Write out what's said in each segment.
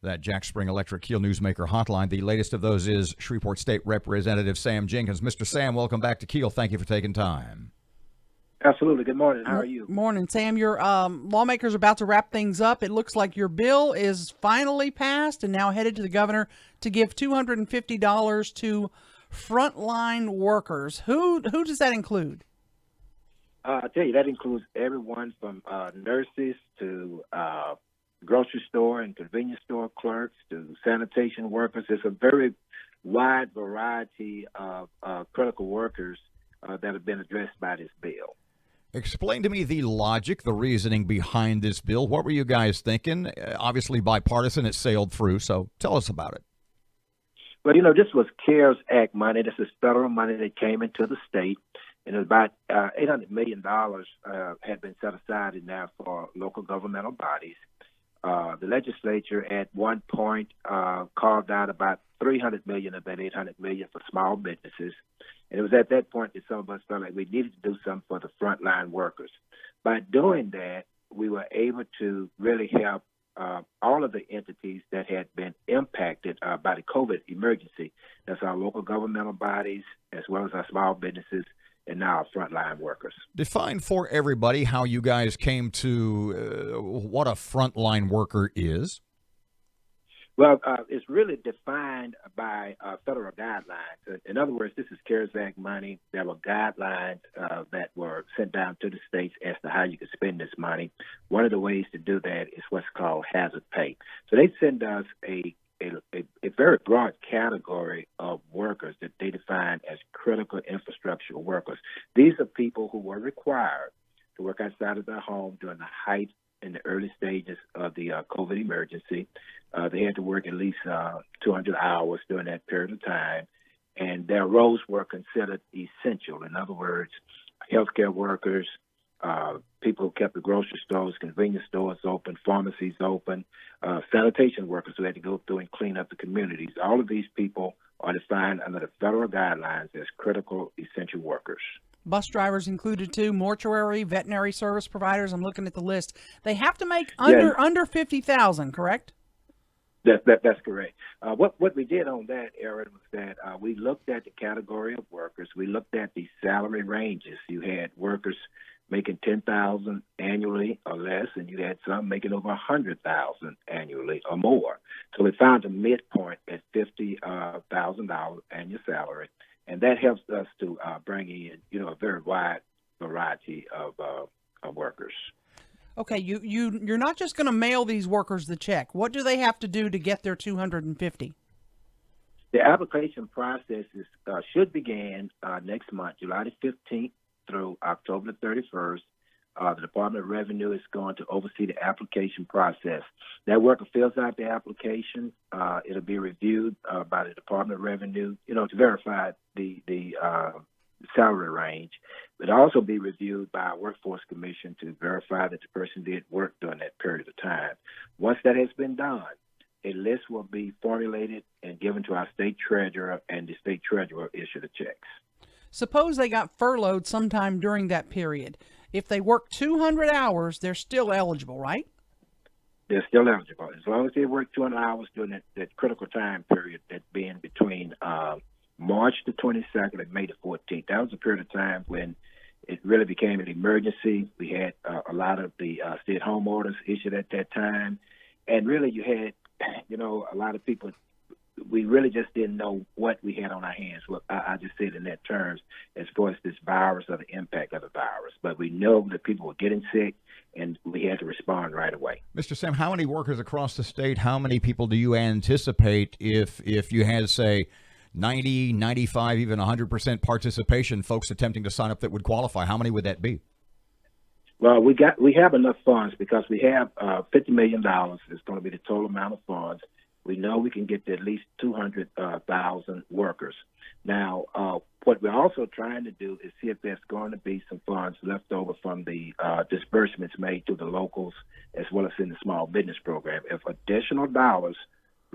that Jack Spring Electric Keel Newsmaker hotline. The latest of those is Shreveport State Representative Sam Jenkins. Mr. Sam, welcome back to Keel. Thank you for taking time. Absolutely. Good morning. How are you? Morning, Sam. Your lawmakers are about to wrap things up. It looks like your bill is finally passed and now headed to the governor to give $250 to frontline workers. Who does that include? I tell you, that includes everyone from nurses to grocery store and convenience store clerks to sanitation workers. It's a very wide variety of critical workers that have been addressed by this bill. Explain to me the logic, the reasoning behind this bill. What were you guys thinking? Obviously bipartisan, it sailed through, so tell us about it. Well, this was CARES Act money. This is federal money that came into the state, and about $800 million had been set aside in there for local governmental bodies. The legislature at one point carved out about $300 million of that $800 million for small businesses. And it was at that point that some of us felt like we needed to do something for the frontline workers. By doing that, we were able to really help all of the entities that had been impacted by the COVID emergency. That's our local governmental bodies, as well as our small businesses, and now our frontline workers. Define for everybody how you guys came to what a frontline worker is. Well, it's really defined by federal guidelines. In other words, this is CARES Act money. There were guidelines that were sent down to the states as to how you could spend this money. One of the ways to do that is what's called hazard pay. So they send us a very broad category of workers that they define as critical infrastructure workers. These are people who were required to work outside of their home during the height in the early stages of the COVID emergency. They had to work at least 200 hours during that period of time, and their roles were considered essential. In other words, healthcare workers, people who kept the grocery stores, convenience stores open, pharmacies open, sanitation workers who had to go through and clean up the communities. All of these people are defined under the federal guidelines as critical essential workers. Bus drivers included too, mortuary, veterinary service providers. I'm looking at the list. They have to make under 50,000, correct? That's correct. What we did on that, Aaron, was that we looked at the category of workers. We looked at the salary ranges. You had workers making $10,000 annually or less, and you had some making over $100,000 annually or more. So we found a midpoint at $50,000 annual salary, and that helps us to bring in, a very wide variety of workers. Okay, you're not just going to mail these workers the check. What do they have to do to get their $250? The application process should begin next month, July the 15th through October the 31st. The Department of Revenue is going to oversee the application process. That worker fills out the application. It'll be reviewed by the Department of Revenue, to verify the salary range, but also be reviewed by a workforce commission to verify that the person did work during that period of time. Once that has been done, a list will be formulated and given to our state treasurer, and the state treasurer will issue the checks. Suppose they got furloughed sometime during that period. If they work 200 hours, they're still eligible, right? They're still eligible. As long as they work 200 hours during that critical time period, that being between March the 22nd and May the 14th. That was a period of time when it really became an emergency. We had a lot of the stay-at-home orders issued at that time. And really you had, a lot of people, we really just didn't know what we had on our hands. Well, I just said in that terms as far as this virus or the impact of the virus. But we know that people were getting sick, and we had to respond right away. Mr. Sam, how many workers across the state, how many people do you anticipate if you had, say, 90, 95, even 100% participation, folks attempting to sign up that would qualify? How many would that be? Well, we have enough funds because we have $50 million is going to be the total amount of funds. We know we can get to at least 200,000 workers. Now, what we're also trying to do is see if there's going to be some funds left over from the disbursements made to the locals as well as in the small business program. If additional dollars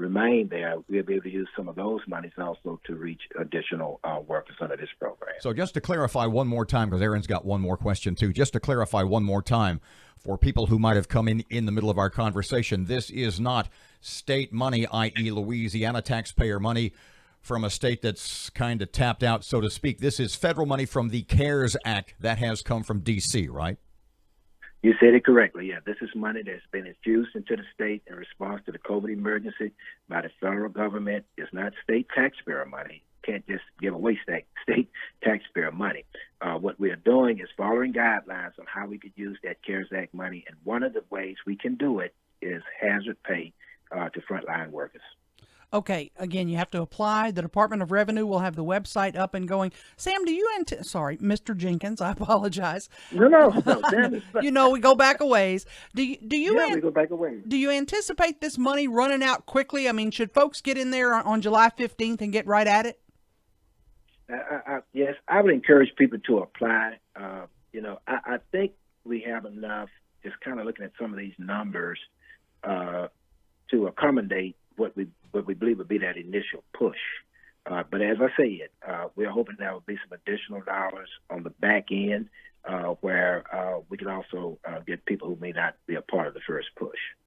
remain there, we'll be able to use some of those monies also to reach additional workers under this program. So just to clarify one more time, because Aaron's got one more question too, just to clarify one more time for people who might have come in the middle of our conversation, this is not state money, i.e. Louisiana taxpayer money from a state that's kind of tapped out, so to speak. This is federal money from the CARES Act that has come from D.C., right? You said it correctly. Yeah, this is money that's been infused into the state in response to the COVID emergency by the federal government. It's not state taxpayer money. Can't just give away state taxpayer money. What we are doing is following guidelines on how we could use that CARES Act money, and one of the ways we can do it is hazard pay to frontline workers. Okay, again, you have to apply. The Department of Revenue will have the website up and going. Sam, do you sorry, Mr. Jenkins, I apologize. No, damn it. You know, we go back a ways. Do you we go back a ways. Do you anticipate this money running out quickly? I mean, should folks get in there on July 15th and get right at it? Yes, I would encourage people to apply. I think we have enough, just kind of looking at some of these numbers, to accommodate what we believe would be that initial push. But as I said, we're hoping there will be some additional dollars on the back end where we can also get people who may not be a part of the first push.